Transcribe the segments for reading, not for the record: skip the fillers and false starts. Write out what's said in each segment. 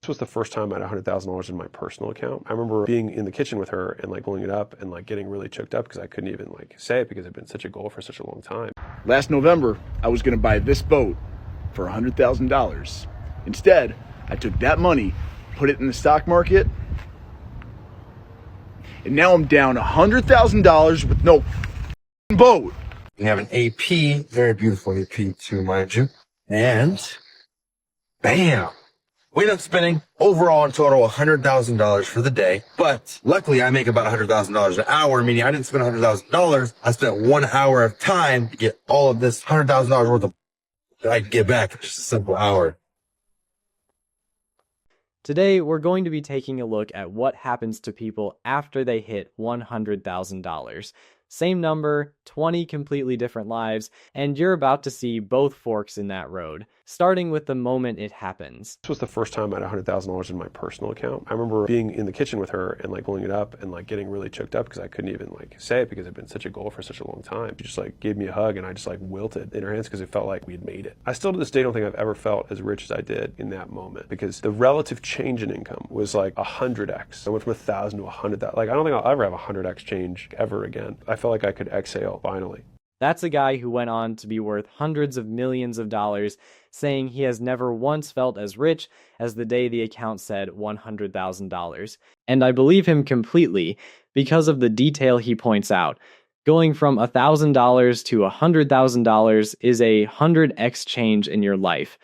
This was the first time I had $100,000 in my personal account. I remember being in the kitchen with her and like pulling it up and like getting really choked up because I couldn't even like say it because it had been such a goal for such a long time. Last November, I was gonna buy this boat for $100,000. Instead, I took that money, put it in the stock market, and now I'm down $100,000 with no boat. We have an AP, very beautiful AP too, mind you. And bam! We ended up spending overall in total $100,000 for the day. But luckily I make about $100,000 an hour, meaning I didn't spend $100,000. I spent 1 hour of time to get all of this $100,000 worth of that I can get back in just a simple hour. Today, we're going to be taking a look at what happens to people after they hit $100,000. Same number, 20 completely different lives, and you're about to see both forks in that road, starting with the moment it happens. This was the first time I had $100,000 in my personal account. I remember being in the kitchen with her and like pulling it up and like getting really choked up because I couldn't even like say it because it had been such a goal for such a long time. She just like gave me a hug and I just like wilted in her hands because it felt like we had made it. I still to this day don't think I've ever felt as rich as I did in that moment because the relative change in income was like 100x. I went from 1,000 to 100,000. Like I don't think I'll ever have 100x change ever again. I felt like I could exhale finally. That's a guy who went on to be worth hundreds of millions of dollars, saying he has never once felt as rich as the day the account said $100,000. And I believe him completely because of the detail he points out. Going from $1,000 to $100,000 is a 100x change in your life.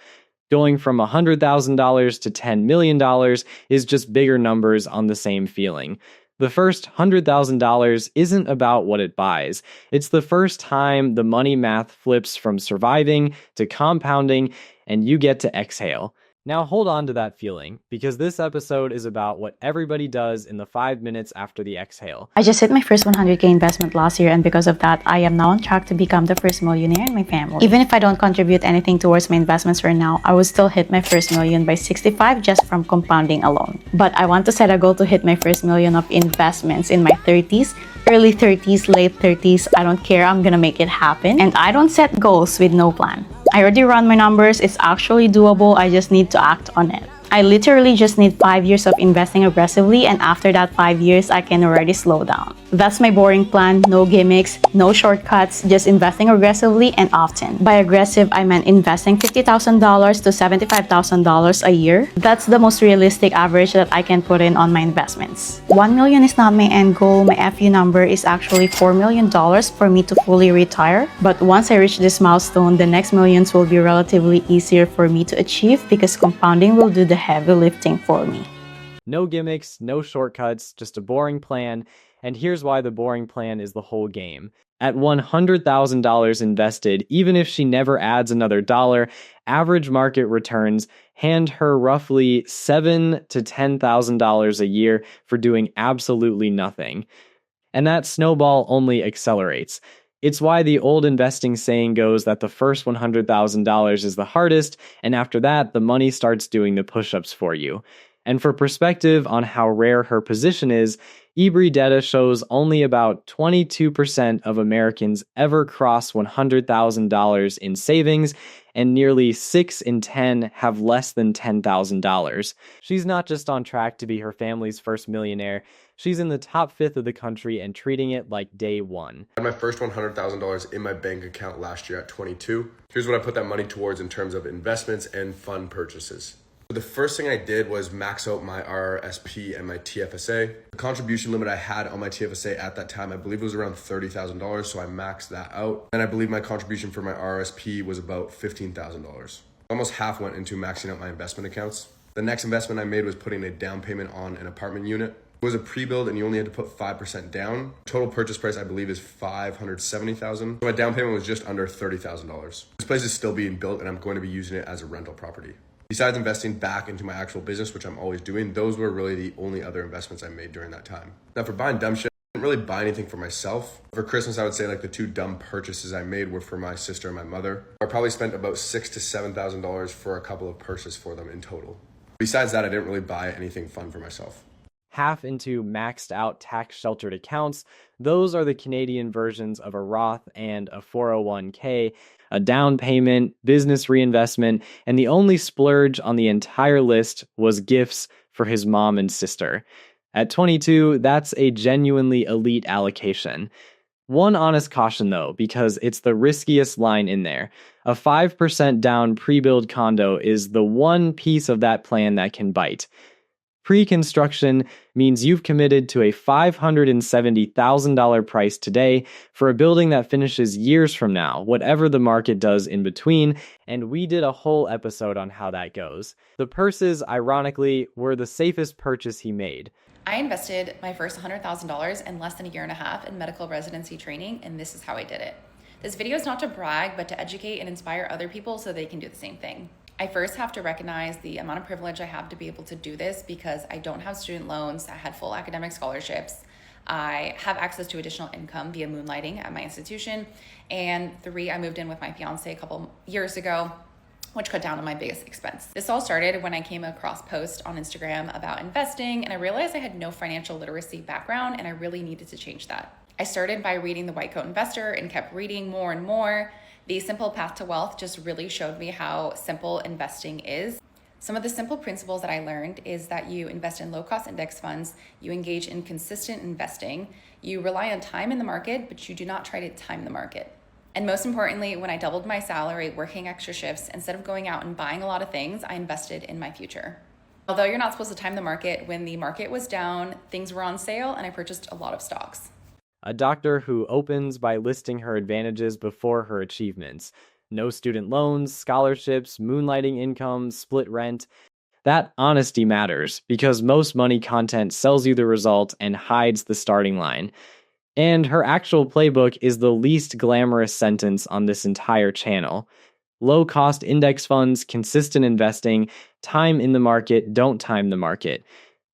Going from $100,000 to $10 million is just bigger numbers on the same feeling. The first $100,000 isn't about what it buys. It's the first time the money math flips from surviving to compounding, and you get to exhale. Now hold on to that feeling, because this episode is about what everybody does in the 5 minutes after the exhale. I just hit my first 100K investment last year, and because of that, I am now on track to become the first millionaire in my family. Even if I don't contribute anything towards my investments right now, I will still hit my first million by 65 just from compounding alone. But I want to set a goal to hit my first million of investments in my 30s, early 30s, late 30s. I don't care, I'm gonna make it happen. And I don't set goals with no plan. I already run my numbers, it's actually doable, I just need to act on it. I literally just need 5 years of investing aggressively, and after that 5 years, I can already slow down. That's my boring plan, no gimmicks, no shortcuts, just investing aggressively and often. By aggressive, I meant investing $50,000 to $75,000 a year. That's the most realistic average that I can put in on my investments. 1 million is not my end goal, my FU number is actually $4 million for me to fully retire. But once I reach this milestone, the next millions will be relatively easier for me to achieve because compounding will do the heavy lifting for me. No gimmicks, no shortcuts, just a boring plan, and here's why the boring plan is the whole game. At $100,000 invested, even if she never adds another dollar, average market returns hand her roughly $7,000 to $10,000 a year for doing absolutely nothing. And that snowball only accelerates. It's why the old investing saying goes that the first $100,000 is the hardest, and after that, the money starts doing the push-ups for you. And for perspective on how rare her position is, eBree data shows only about 22% of Americans ever cross $100,000 in savings, and nearly 6 in 10 have less than $10,000. She's not just on track to be her family's first millionaire, she's in the top fifth of the country and treating it like day one. I had my first $100,000 in my bank account last year at 22. Here's what I put that money towards in terms of investments and fund purchases. The first thing I did was max out my RRSP and my TFSA. The contribution limit I had on my TFSA at that time, I believe it was around $30,000, so I maxed that out. And I believe my contribution for my RRSP was about $15,000. Almost half went into maxing out my investment accounts. The next investment I made was putting a down payment on an apartment unit. It was a pre-build and you only had to put 5% down. Total purchase price, I believe, is $570,000. So my down payment was just under $30,000. This place is still being built and I'm going to be using it as a rental property. Besides investing back into my actual business, which I'm always doing, those were really the only other investments I made during that time. Now for buying dumb shit, I didn't really buy anything for myself. For Christmas, I would say like the two dumb purchases I made were for my sister and my mother. I probably spent about $6,000 to $7,000 for a couple of purchases for them in total. Besides that, I didn't really buy anything fun for myself. Half into maxed out tax sheltered accounts. Those are the Canadian versions of a Roth and a 401k. a down payment, business reinvestment, and the only splurge on the entire list was gifts for his mom and sister. At 22, that's a genuinely elite allocation. One honest caution though, because it's the riskiest line in there. A 5% down pre-build condo is the one piece of that plan that can bite. Pre-construction means you've committed to a $570,000 price today for a building that finishes years from now, whatever the market does in between, and we did a whole episode on how that goes. The purses, ironically, were the safest purchase he made. I invested my first $100,000 in less than a year and a half in medical residency training, and this is how I did it. This video is not to brag, but to educate and inspire other people so they can do the same thing. I first have to recognize the amount of privilege I have to be able to do this because I don't have student loans, I had full academic scholarships, I have access to additional income via moonlighting at my institution, and 3, I moved in with my fiance a couple years ago, which cut down on my biggest expense. This all started when I came across posts on Instagram about investing, and I realized I had no financial literacy background and I really needed to change that. I started by reading The White Coat Investor and kept reading more and more. The Simple Path to Wealth just really showed me how simple investing is. Some of the simple principles that I learned is that you invest in low-cost index funds, you engage in consistent investing, you rely on time in the market, but you do not try to time the market. And most importantly, when I doubled my salary working extra shifts, instead of going out and buying a lot of things, I invested in my future. Although you're not supposed to time the market, when the market was down, things were on sale, and I purchased a lot of stocks. A doctor who opens by listing her advantages before her achievements. No student loans, scholarships, moonlighting income, split rent. That honesty matters because most money content sells you the result and hides the starting line. And her actual playbook is the least glamorous sentence on this entire channel. Low-cost index funds, consistent investing, time in the market, don't time the market.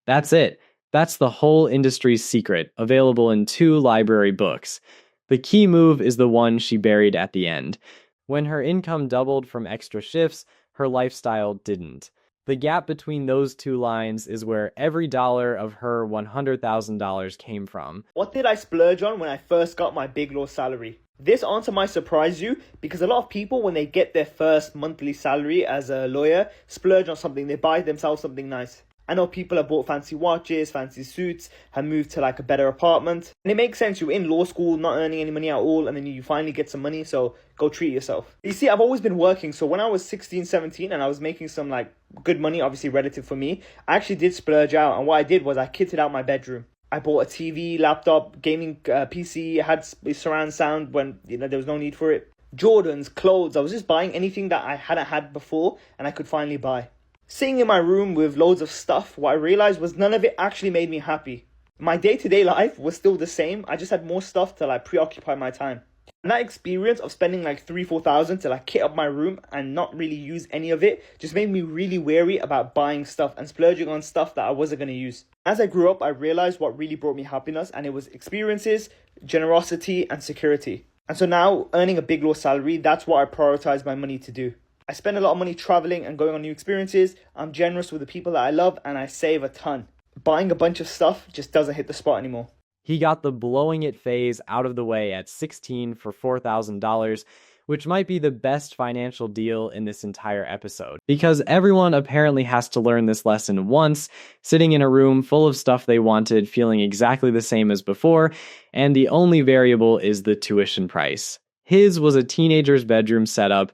That's it. That's the whole industry's secret, available in 2 library books. The key move is the one she buried at the end. When her income doubled from extra shifts, her lifestyle didn't. The gap between those 2 lines is where every dollar of her $100,000 came from. What did I splurge on when I first got my big law salary? This answer might surprise you because a lot of people, when they get their first monthly salary as a lawyer, splurge on something. They buy themselves something nice. I know people have bought fancy watches, fancy suits, have moved to like a better apartment. And it makes sense, you're in law school, not earning any money at all, and then you finally get some money, so go treat yourself. You see, I've always been working, so when I was 16, 17, and I was making some like good money, obviously relative for me, I actually did splurge out, and what I did was I kitted out my bedroom. I bought a TV, laptop, gaming PC, had surround sound when there was no need for it. Jordans, clothes, I was just buying anything that I hadn't had before, and I could finally buy. Sitting in my room with loads of stuff, what I realized was none of it actually made me happy. My day-to-day life was still the same, I just had more stuff to like preoccupy my time. And that experience of spending like 3,000-4,000 to like kit up my room and not really use any of it just made me really wary about buying stuff and splurging on stuff that I wasn't going to use. As I grew up, I realized what really brought me happiness, and it was experiences, generosity, and security. And so now, earning a big law salary, that's what I prioritize my money to do. I spend a lot of money traveling and going on new experiences. I'm generous with the people that I love, and I save a ton. Buying a bunch of stuff just doesn't hit the spot anymore. He got the blowing it phase out of the way at 16 for $4,000, which might be the best financial deal in this entire episode. Because everyone apparently has to learn this lesson once, sitting in a room full of stuff they wanted, feeling exactly the same as before, and the only variable is the tuition price. His was a teenager's bedroom setup.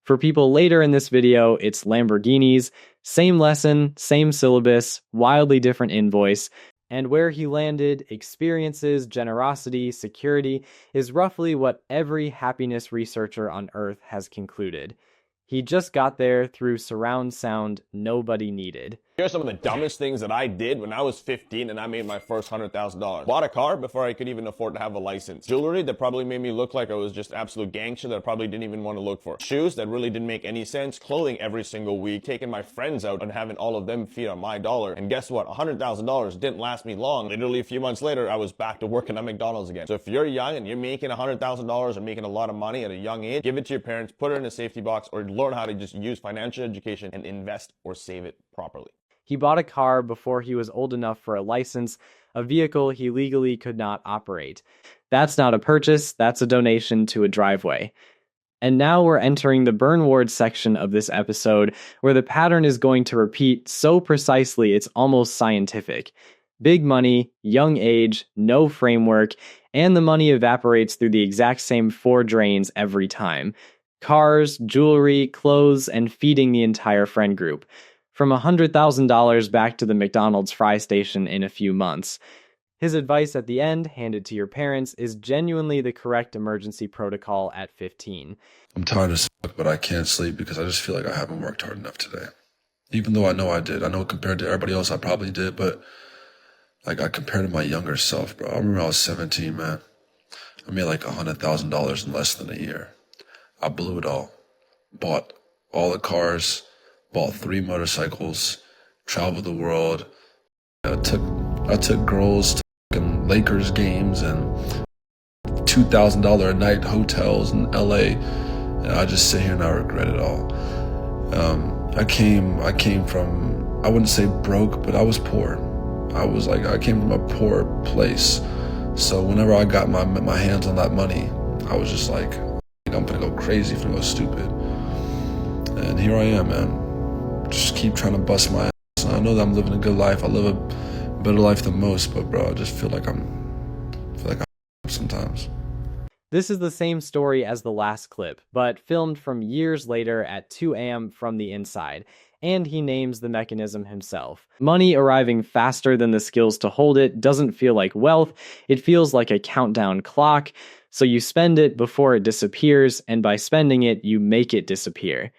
For people later in this video, it's Lamborghinis, same lesson, same syllabus, wildly different invoice, and where he landed, experiences, generosity, security, is roughly what every happiness researcher on Earth has concluded. He just got there through surround sound nobody needed. Here are some of the dumbest things that I did when I was 15 and I made my first $100,000. Bought a car before I could even afford to have a license. Jewelry that probably made me look like I was just absolute gangster that I probably didn't even want to look for. Shoes that really didn't make any sense. Clothing every single week. Taking my friends out and having all of them feed on my dollar. And guess what? $100,000 didn't last me long. Literally a few months later, I was back to working at McDonald's again. So if you're young and you're making $100,000 or making a lot of money at a young age, give it to your parents, put it in a safety box, or learn how to just use financial education and invest or save it properly. He bought a car before he was old enough for a license, a vehicle he legally could not operate. That's not a purchase, that's a donation to a driveway. And now we're entering the burn ward section of this episode, where the pattern is going to repeat so precisely it's almost scientific. Big money, young age, no framework, and the money evaporates through the exact same 4 drains every time. Cars, jewelry, clothes, and feeding the entire friend group. From $100,000 back to the McDonald's fry station in a few months. His advice at the end, handed to your parents, is genuinely the correct emergency protocol at 15. I'm tired as fuck, but I can't sleep because I just feel like I haven't worked hard enough today. Even though I know I did. I know compared to everybody else I probably did, but like I compared to my younger self, bro. I remember I was 17, man. I made like $100,000 in less than a year. I blew it all. Bought all the cars, bought 3 motorcycles, traveled the world. I took girls to Lakers games and $2,000 a night hotels in LA, and I just sit here and I regret it all. I came from, I wouldn't say broke, but I was poor. I came from a poor place. So whenever I got my hands on that money, I was just like, I'm gonna go crazy, I'm gonna go stupid. And here I am, man. Just keep trying to bust my ass. I know that I'm living a good life. I live a better life than most, but bro, I just feel like I'm sometimes. This is the same story as the last clip, but filmed from years later at 2 a.m. from the inside, and he names the mechanism himself. Money arriving faster than the skills to hold it doesn't feel like wealth, it feels like a countdown clock, so you spend it before it disappears, and by spending it, you make it disappear.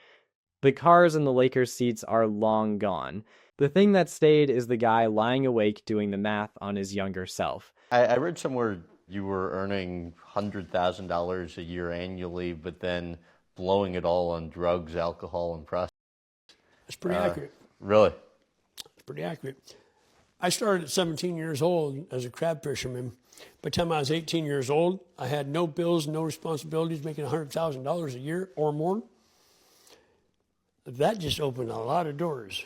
The cars in the Lakers seats are long gone. The thing that stayed is the guy lying awake doing the math on his younger self. I read somewhere you were earning $100,000 a year annually, but then blowing it all on drugs, alcohol, and prostitution. That's pretty accurate. Really? It's pretty accurate. I started at 17 years old as a crab fisherman. By the time I was 18 years old, I had no bills, no responsibilities, making $100,000 a year or more. That just opened a lot of doors.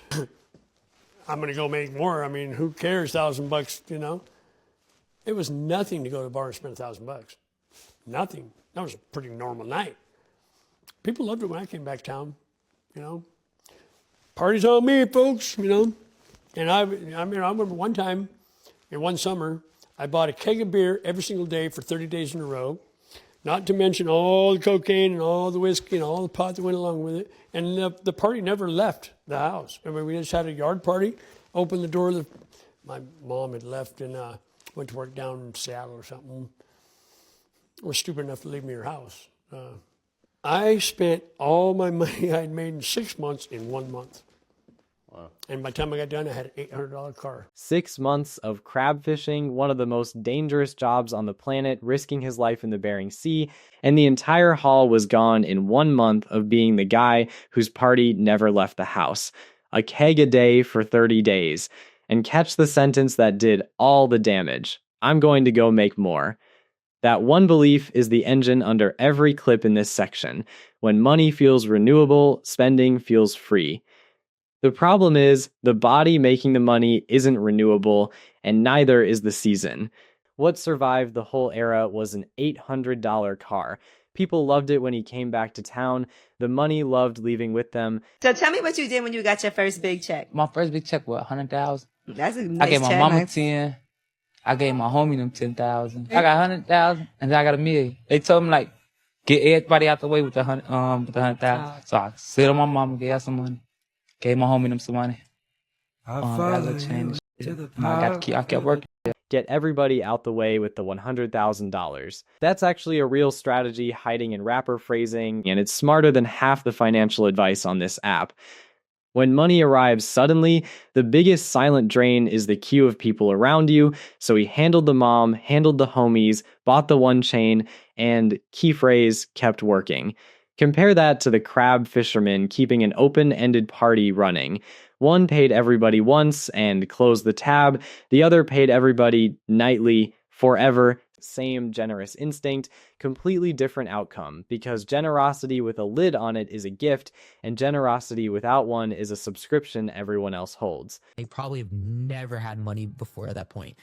I'm going to go make more. I mean, who cares? $1,000, you know? It was nothing to go to the bar and spend $1,000. Nothing. That was a pretty normal night. People loved it when I came back to town, you know? Party's on me, folks, you know? And I remember one time, in one summer, I bought a keg of beer every single day for 30 days in a row, not to mention all the cocaine and all the whiskey and all the pot that went along with it. And the party never left the house. I mean, we just had a yard party, opened the door. My mom had left and went to work down in Seattle or something. Was stupid enough to leave me her house. I spent all my money I'd made in 6 months in 1 month. Wow. And by the time I got done, I had an $800 car. 6 months of crab fishing, one of the most dangerous jobs on the planet, risking his life in the Bering Sea, and the entire haul was gone in 1 month of being the guy whose party never left the house. A keg a day for 30 days. And catch the sentence that did all the damage. I'm going to go make more. That one belief is the engine under every clip in this section. When money feels renewable, spending feels free. The problem is, the body making the money isn't renewable, and neither is the season. What survived the whole era was an $800 car. People loved it when he came back to town. The money loved leaving with them. So tell me what you did when you got your first big check. My first big check was $100,000. That's a nice I gave my check, mama man. 10. I gave my homie them 10,000. I got 100,000, and then I got $1 million. They told me like, get everybody out the way with the 100,000. So I sit on my mama, gave her some money. Gave my homie them some money. Got a little change. I kept working. Get everybody out the way with the $100,000. That's actually a real strategy hiding in rapper phrasing, and it's smarter than half the financial advice on this app. When money arrives suddenly, the biggest silent drain is the queue of people around you, so he handled the mom, handled the homies, bought the one chain, and, key phrase, kept working. Compare that to the crab fisherman keeping an open-ended party running. One paid everybody once and closed the tab, the other paid everybody nightly, forever. Same generous instinct, completely different outcome, because generosity with a lid on it is a gift, and generosity without one is a subscription everyone else holds. They probably have never had money before at that point.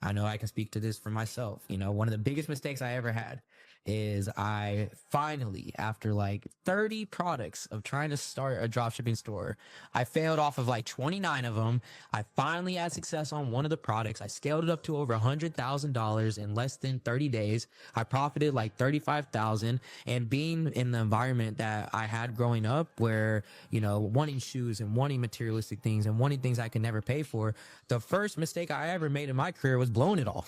I know I can speak to this for myself. You know, one of the biggest mistakes I ever had is I finally, after like 30 products of trying to start a dropshipping store, I failed off of like 29 of them. I finally had success on one of the products. I scaled it up to over $100,000 in less than 30 days. I profited like 35,000. And being in the environment that I had growing up, where, you know, wanting shoes and wanting materialistic things and wanting things I could never pay for, the first mistake I ever made in my career was blowing it all.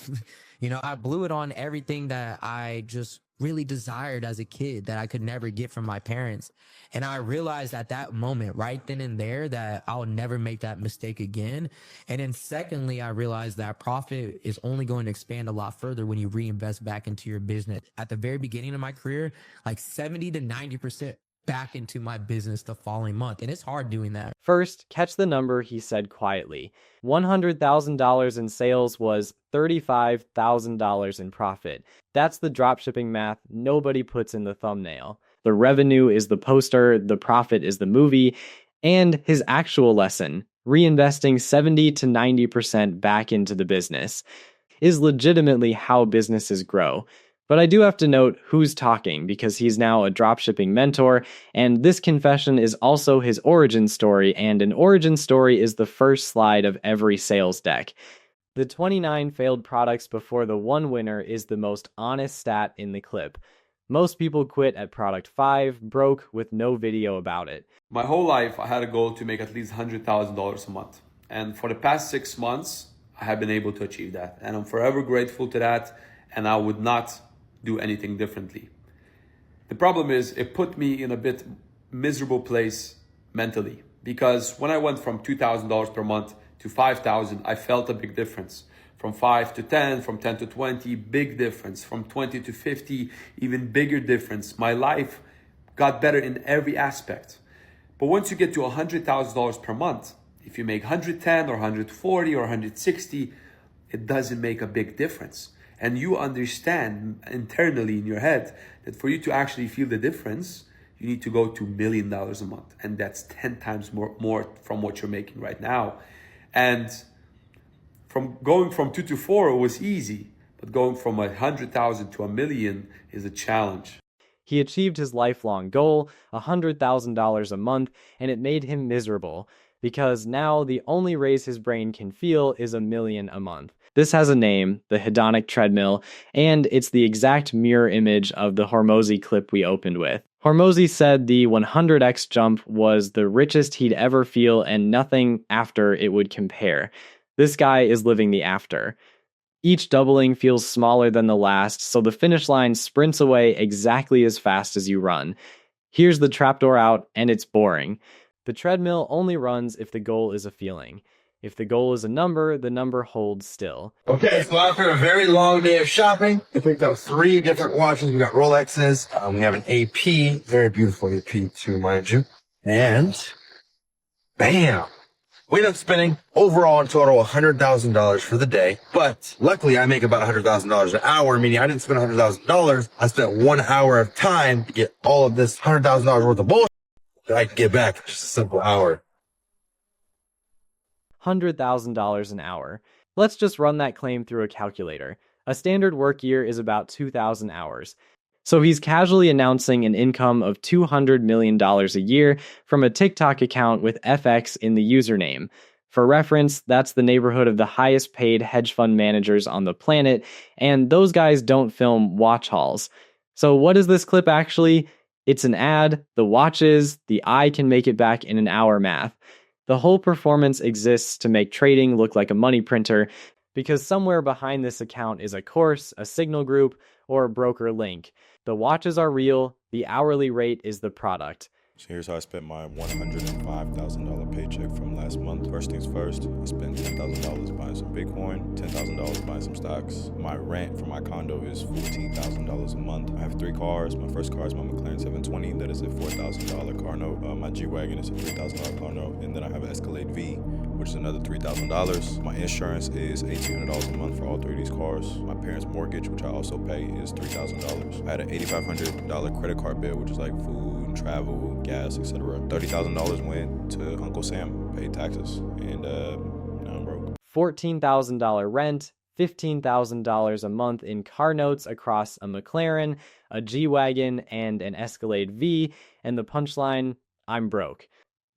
You know, I blew it on everything that I just really desired as a kid that I could never get from my parents. And I realized at that moment, right then and there, that I'll never make that mistake again. And then secondly, I realized that profit is only going to expand a lot further when you reinvest back into your business. At the very beginning of my career, like 70 to 90% back into my business the following month. And it's hard doing that. First, catch the number he said quietly. $100,000 in sales was $35,000 in profit. That's the dropshipping math nobody puts in the thumbnail. The revenue is the poster, the profit is the movie, and his actual lesson, reinvesting 70 to 90% back into the business, is legitimately how businesses grow. But I do have to note who's talking, because he's now a dropshipping mentor, and this confession is also his origin story, and an origin story is the first slide of every sales deck. The 29 failed products before the one winner is the most honest stat in the clip. Most people quit at product 5, broke, with no video about it. My whole life, I had a goal to make at least $100,000 a month. And for the past 6 months, I have been able to achieve that. And I'm forever grateful to that, and I would not do anything differently. The problem is it put me in a bit miserable place mentally, because when I went from $2,000 per month to $5,000, I felt a big difference. From 5 to 10, from 10 to 20, big difference. From 20 to 50, even bigger difference. My life got better in every aspect. But once you get to $100,000 per month, if you make 110 or 140 or 160, it doesn't make a big difference. And you understand internally in your head that for you to actually feel the difference, you need to go to $1 million a month. And that's 10 times more from what you're making right now. And from going from 2 to 4 was easy, but going from 100,000 to $1 million is a challenge. He achieved his lifelong goal, $100,000 a month, and it made him miserable, because now the only raise his brain can feel is $1 million a month. This has a name, the hedonic treadmill, and it's the exact mirror image of the Hormozi clip we opened with. Hormozi said the 100x jump was the richest he'd ever feel, and nothing after it would compare. This guy is living the after. Each doubling feels smaller than the last, so the finish line sprints away exactly as fast as you run. Here's the trapdoor out, and it's boring. The treadmill only runs if the goal is a feeling. If the goal is a number, the number holds still. Okay, so after a very long day of shopping, we picked up 3 different watches. We got Rolexes. We have an AP, very beautiful AP too, mind you. And bam! We ended up spending overall in total $100,000 for the day. But luckily, I make about $100,000 an hour, meaning I didn't spend $100,000. I spent 1 hour of time to get all of this $100,000 worth of bullshit that I can get back in just a simple hour. $100,000 an hour. Let's just run that claim through a calculator. A standard work year is about 2,000 hours. So he's casually announcing an income of $200 million a year from a TikTok account with FX in the username. For reference, that's the neighborhood of the highest paid hedge fund managers on the planet, and those guys don't film watch hauls. So what is this clip actually? It's an ad, the watches, the eye can make it back in an hour math. The whole performance exists to make trading look like a money printer, because somewhere behind this account is a course, a signal group, or a broker link. The watches are real, the hourly rate is the product. So here's how I spent my $105,000 paycheck from last month. First things first, I spent $10,000 buying some Bitcoin, $10,000 buying some stocks. My rent for my condo is $14,000 a month. I have 3 cars. My first car is my McLaren 720. That is a $4,000 car note. My G-Wagon is a $3,000 car note. And then I have an Escalade V, which is another $3,000. My insurance is $1,800 a month for all 3 of these cars. My parents' mortgage, which I also pay, is $3,000. I had an $8,500 credit card bill, which is like food, travel, gas, etc. $30,000 went to Uncle Sam, paid taxes, and now I'm broke. $14,000 rent, $15,000 a month in car notes across a McLaren, a G-Wagon, and an Escalade V, and the punchline, I'm broke.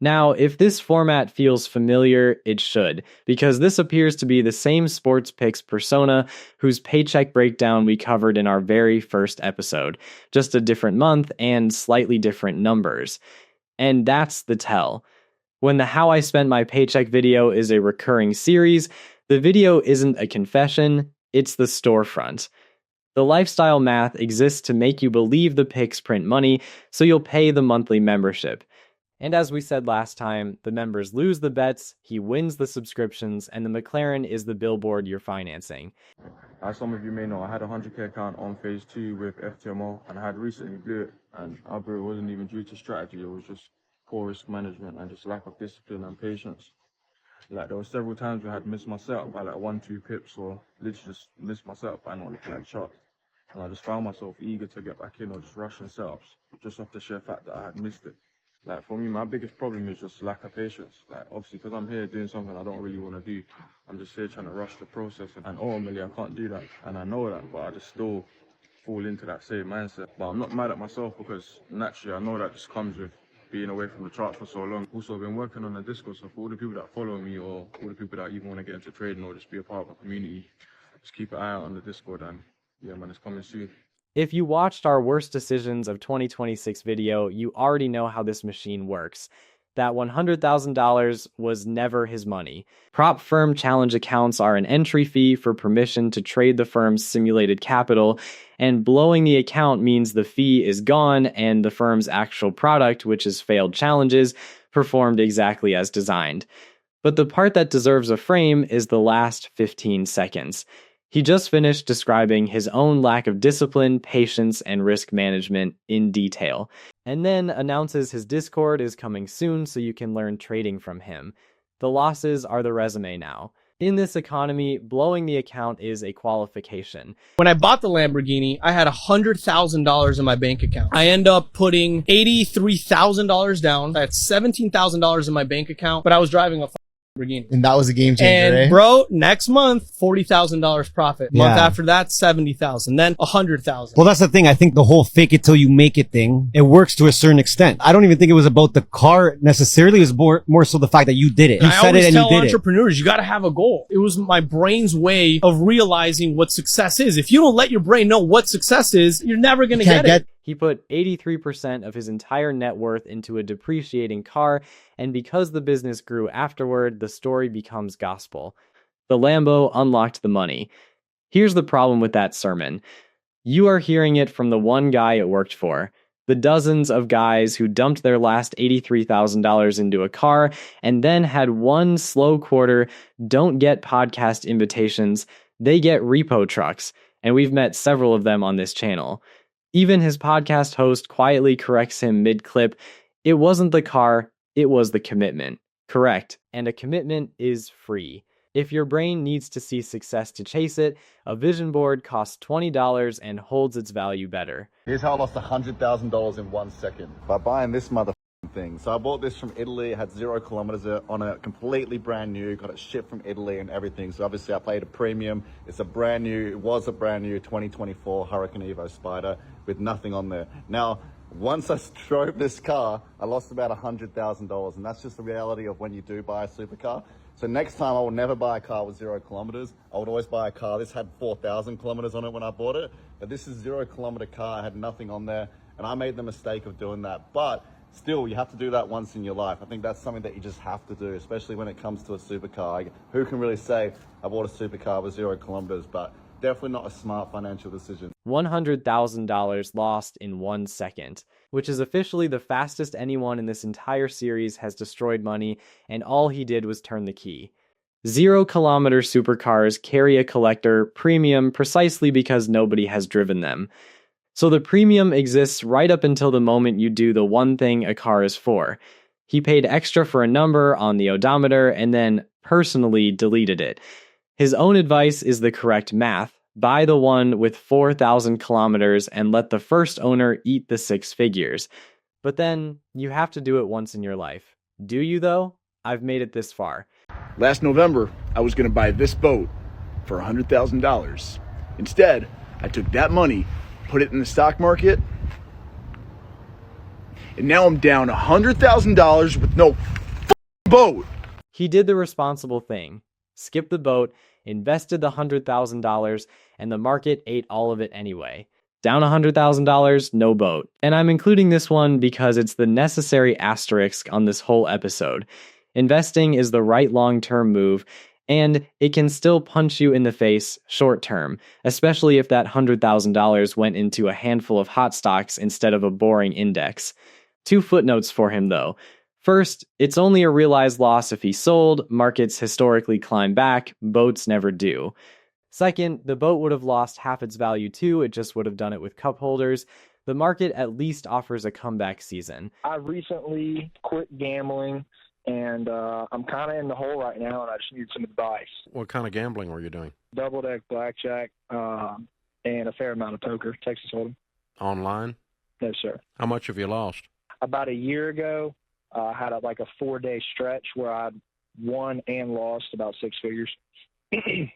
Now, if this format feels familiar, it should, because this appears to be the same sports picks persona whose paycheck breakdown we covered in our very first episode, just a different month and slightly different numbers. And that's the tell. When the How I Spent My Paycheck video is a recurring series, the video isn't a confession, it's the storefront. The lifestyle math exists to make you believe the picks print money, so you'll pay the monthly membership. And as we said last time, the members lose the bets, he wins the subscriptions, and the McLaren is the billboard you're financing. As some of you may know, I had a 100k account on phase 2 with FTMO, and I had recently blew it, and I blew it wasn't even due to strategy, it was just poor risk management and just lack of discipline and patience. Like, there were several times where I had missed my setup by like 1-2 pips, or literally just missed my setup by not looking at shots. And I just found myself eager to get back in or just rushing setups, just off the sheer fact that I had missed it. Like, for me, my biggest problem is just lack of patience. Like, obviously, because I'm here doing something I don't really want to do, I'm just here trying to rush the process, and ultimately I can't do that, and I know that, but I just still fall into that same mindset. But I'm not mad at myself, because naturally I know that just comes with being away from the charts for so long. Also, I've been working on the Discord, so for all the people that follow me, or all the people that even want to get into trading or just be a part of a community, just keep an eye out on the Discord, and yeah, man, it's coming soon. If you watched our Worst Decisions of 2026 video, you already know how this machine works. That $100,000 was never his money. Prop firm challenge accounts are an entry fee for permission to trade the firm's simulated capital, and blowing the account means the fee is gone and the firm's actual product, which is failed challenges, performed exactly as designed. But the part that deserves a frame is the last 15 seconds. He just finished describing his own lack of discipline, patience, and risk management in detail, and then announces his Discord is coming soon so you can learn trading from him. The losses are the resume now. In this economy, blowing the account is a qualification. When I bought the Lamborghini, I had $100,000 in my bank account. I end up putting $83,000 down. I had $17,000 in my bank account, but I was driving a Lamborghini. And that was a game changer, And eh? bro, next month, $40,000 profit. Month Yeah. after that, $70,000. Then $100,000. Well, that's the thing. I think the whole fake it till you make it thing, it works to a certain extent. I don't even think it was about the car necessarily. It was more so the fact that you did it. You I said always it and tell you did it. entrepreneurs, you got to have a goal. It was my brain's way of realizing what success is. If you don't let your brain know what success is, you're never going to get it. He put 83% of his entire net worth into a depreciating car, and because the business grew afterward, the story becomes gospel. The Lambo unlocked the money. Here's the problem with that sermon. You are hearing it from the one guy it worked for. The dozens of guys who dumped their last $83,000 into a car and then had one slow quarter, don't get podcast invitations, they get repo trucks, and we've met several of them on this channel. Even his podcast host quietly corrects him mid-clip. It wasn't the car, it was the commitment. Correct. And a commitment is free. If your brain needs to see success to chase it, a vision board costs $20 and holds its value better. Here's how I lost $100,000 in 1 second. By buying this mother thing. So I bought this from Italy. It had 0 kilometers on it, completely brand new. Got it shipped from Italy and everything. So obviously I paid a premium. It was a brand new 2024 Hurricane Evo Spider with nothing on there. Now, once I drove this car, I lost about $100,000, and that's just the reality of when you do buy a supercar. So next time I will never buy a car with 0 kilometers. I would always buy a car. This had 4,000 kilometers on it when I bought it, but this is 0 kilometer car. I had nothing on there, and I made the mistake of doing that. But still, you have to do that once in your life. I think that's something that you just have to do, especially when it comes to a supercar. Like, who can really say I bought a supercar with 0 kilometers? But definitely not a smart financial decision. $100,000 lost in 1 second, which is officially the fastest anyone in this entire series has destroyed money, and all he did was turn the key. 0 kilometer supercars carry a collector premium precisely because nobody has driven them. So the premium exists right up until the moment you do the one thing a car is for. He paid extra for a number on the odometer and then personally deleted it. His own advice is the correct math. Buy the one with 4,000 kilometers and let the first owner eat the 6 figures. But then you have to do it once in your life. Do you though? I've made it this far. Last November, I was going to buy this boat for $100,000. Instead, I took that money, put it in the stock market, and now I'm down $100,000 with no boat. He did the responsible thing, skipped the boat, invested the $100,000, and the market ate all of it anyway. Down $100,000, no boat. And I'm including this one because it's the necessary asterisk on this whole episode. Investing is the right long-term move, and it can still punch you in the face short-term, especially if that $100,000 went into a handful of hot stocks instead of a boring index. 2 footnotes for him, though. First, it's only a realized loss if he sold. Markets historically climb back, boats never do. Second, the boat would have lost half its value too, it just would have done it with cup holders. The market at least offers a comeback season. I recently quit gambling, and I'm kind of in the hole right now, and I just need some advice. What kind of gambling were you doing? Double-deck blackjack and a fair amount of poker, Texas Hold'em. Online? No, sir. How much have you lost? About a year ago, I had a 4-day stretch where I won and lost about 6 figures. Okay.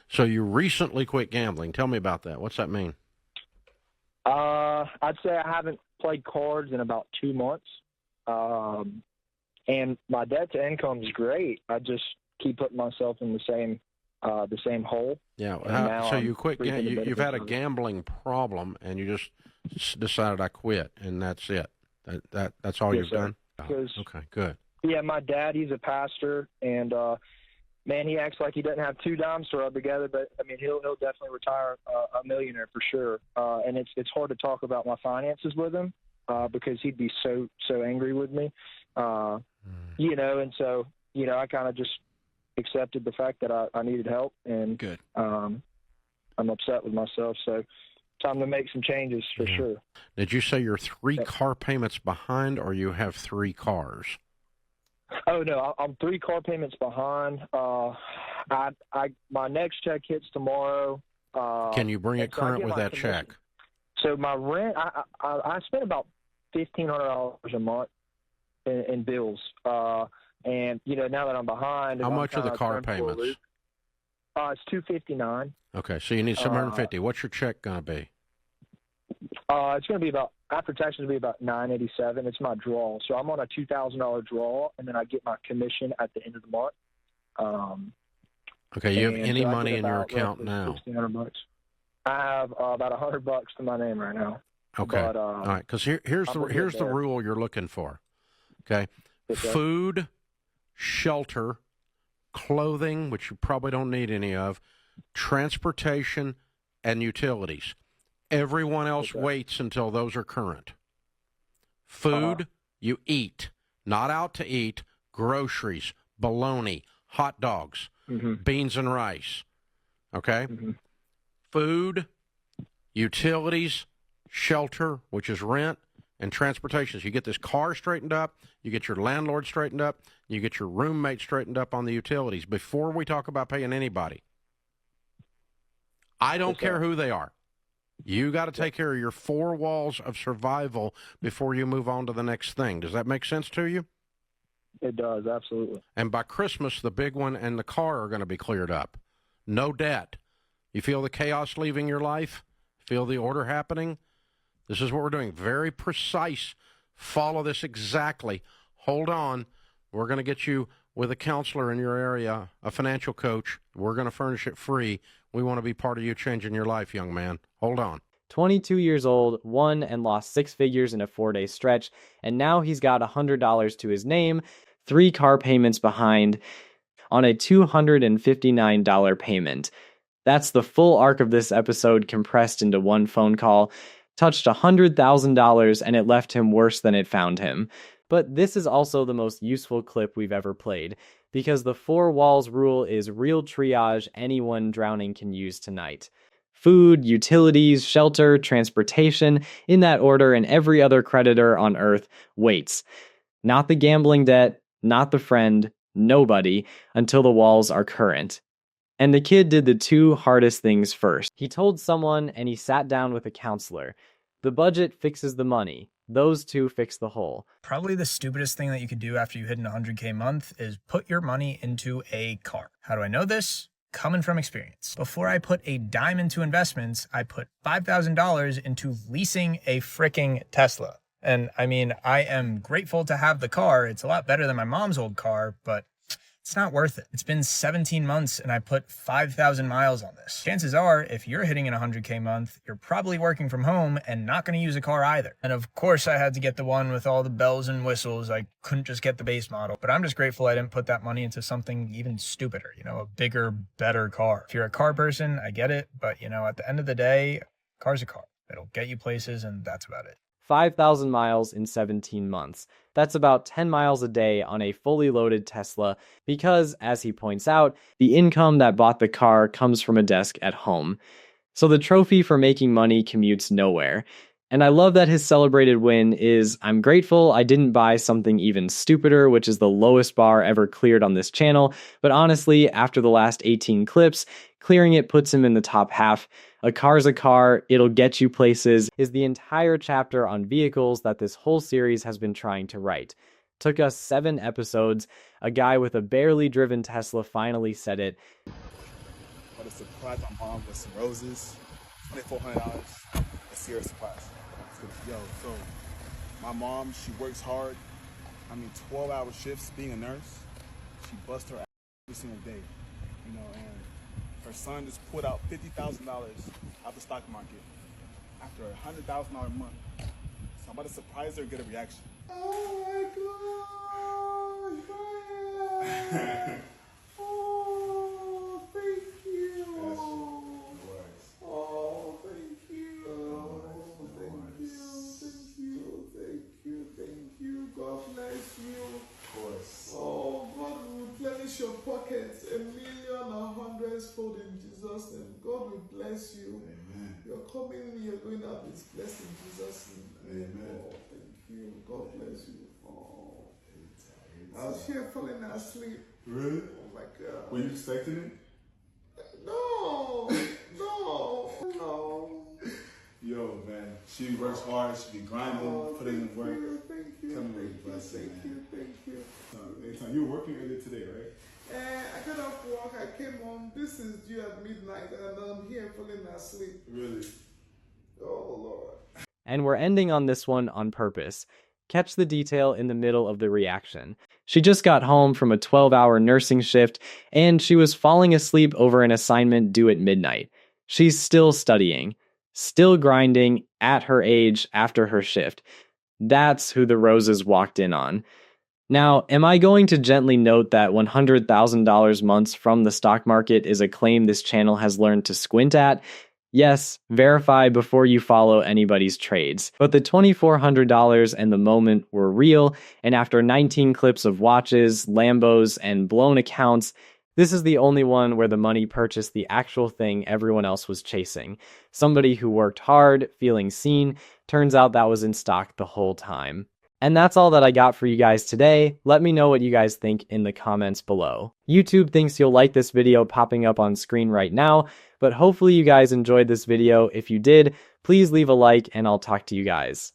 So you recently quit gambling. Tell me about that. What's that mean? I'd say I haven't played cards in about 2 months. And my debt to income is great. I just keep putting myself in the same hole. Yeah. So you quit. You've had a gambling problem, and you just decided I quit, and that's it. That's all you've done. Oh, okay. Good. Yeah, my dad, he's a pastor, and man, he acts like he doesn't have 2 dimes to rub together. But I mean, he'll definitely retire a millionaire for sure. And it's hard to talk about my finances with him because he'd be so angry with me. And so I kind of just accepted the fact that I needed help, and good. I'm upset with myself. So time to make some changes for sure. Did you say you're 3 car payments behind, or you have 3 cars? Oh no, I'm 3 car payments behind. My next check hits tomorrow. Can you bring it current with that check? So my rent, I spend about $1,500 a month in bills. And now that I'm behind, how much are the car payments? It's $259. Okay, so you need $750. What's your check gonna be? It's going to be about, after taxes, it'll be about $987. It's my draw. So I'm on a $2,000 draw, and then I get my commission at the end of the month. Okay, you have any money in your account now? $1,600. I have about $100 to my name right now. Okay, but, all right. Because here's the rule you're looking for. Okay, food, shelter, clothing, which you probably don't need any of, transportation, and utilities. Everyone else waits until those are current. Food, you eat, not out to eat, groceries, bologna, hot dogs, beans and rice. Okay? Food, utilities, shelter, which is rent, and transportation. So you get this car straightened up, you get your landlord straightened up, you get your roommate straightened up on the utilities before we talk about paying anybody. I don't care who they are. You got to take care of your 4 walls of survival before you move on to the next thing. Does that make sense to you? It does, absolutely. And by Christmas, the big one and the car are going to be cleared up. No debt. You feel the chaos leaving your life? Feel the order happening? This is what we're doing. Very precise. Follow this exactly. Hold on. We're going to get you with a counselor in your area, a financial coach. We're going to furnish it free. We want to be part of you changing your life, young man. Hold on. 22 years old, won and lost 6 figures in a 4-day stretch, and now he's got $100 to his name, 3 car payments behind on a $259 payment. That's the full arc of this episode compressed into one phone call. Touched $100,000 and it left him worse than it found him. But this is also the most useful clip we've ever played, because the 4 walls rule is real triage anyone drowning can use tonight. Food, utilities, shelter, transportation, in that order, and every other creditor on earth waits. Not the gambling debt, not the friend, nobody, until the walls are current. And the kid did the 2 hardest things first. He told someone and he sat down with a counselor. The budget fixes the money. Those 2 fix the whole. Probably the stupidest thing that you could do after you hit an 100K month is put your money into a car. How do I know this? coming from experience. Before I put a dime into investments, I put $5,000 into leasing a freaking Tesla. And I mean, I am grateful to have the car. It's a lot better than my mom's old car, but it's not worth it. It's been 17 months and I put 5,000 miles on this. Chances are, if you're hitting an 100K month, you're probably working from home and not going to use a car either. And of course, I had to get the one with all the bells and whistles. I couldn't just get the base model, but I'm just grateful I didn't put that money into something even stupider, you know, a bigger, better car. If you're a car person, I get it, but you know, at the end of the day, car's a car. It'll get you places and that's about it. 5,000 miles in 17 months. That's about 10 miles a day on a fully loaded Tesla because, as he points out, the income that bought the car comes from a desk at home. So the trophy for making money commutes nowhere. And I love that his celebrated win is, I'm grateful I didn't buy something even stupider, which is the lowest bar ever cleared on this channel. But honestly, after the last 18 clips, clearing it puts him in the top half. A car's a car, it'll get you places is the entire chapter on vehicles that this whole series has been trying to write. Took us 7 episodes. A guy with a barely driven Tesla finally said it. But a surprise my mom with some roses, $2,400. A serious surprise. Yo, so my mom, she works hard. 12-hour shifts being a nurse. She busts her ass every single day, you know, and her son just pulled out $50,000 out the stock market after a $100,000 a month. So I'm about to surprise her and get a reaction. Oh my gosh! Oh, thank you. Oh, thank you. Thank you. God bless you. Of course. Oh, God will replenish your pockets 1,000,000 or hundreds-fold in Jesus' name. God will bless you. Amen. You're coming in, you're going out with blessing in Jesus' name. Amen. Oh, thank you. God bless you. Oh. I was here falling asleep. Really? Oh my God. Were you expecting it? No. Yo, man, she works hard. She be grinding, putting in work. Thank you. Coming with a blessing, man. Thank you. Anytime. You were working earlier today, right? I got off work. I came home. This is due at midnight, and I'm here falling asleep. Really? Oh Lord. And we're ending on this one on purpose. Catch the detail in the middle of the reaction. She just got home from a 12-hour nursing shift, and she was falling asleep over an assignment due at midnight. She's still studying, still grinding at her age after her shift. That's who the roses walked in on. Now, am I going to gently note that $100,000 months from the stock market is a claim this channel has learned to squint at? Yes, verify before you follow anybody's trades. But the $2,400 and the moment were real, and after 19 clips of watches, Lambos, and blown accounts, this is the only one where the money purchased the actual thing everyone else was chasing. Somebody who worked hard, feeling seen. Turns out that was in stock the whole time. And that's all that I got for you guys today. Let me know what you guys think in the comments below. YouTube thinks you'll like this video popping up on screen right now, but hopefully you guys enjoyed this video. If you did, please leave a like and I'll talk to you guys.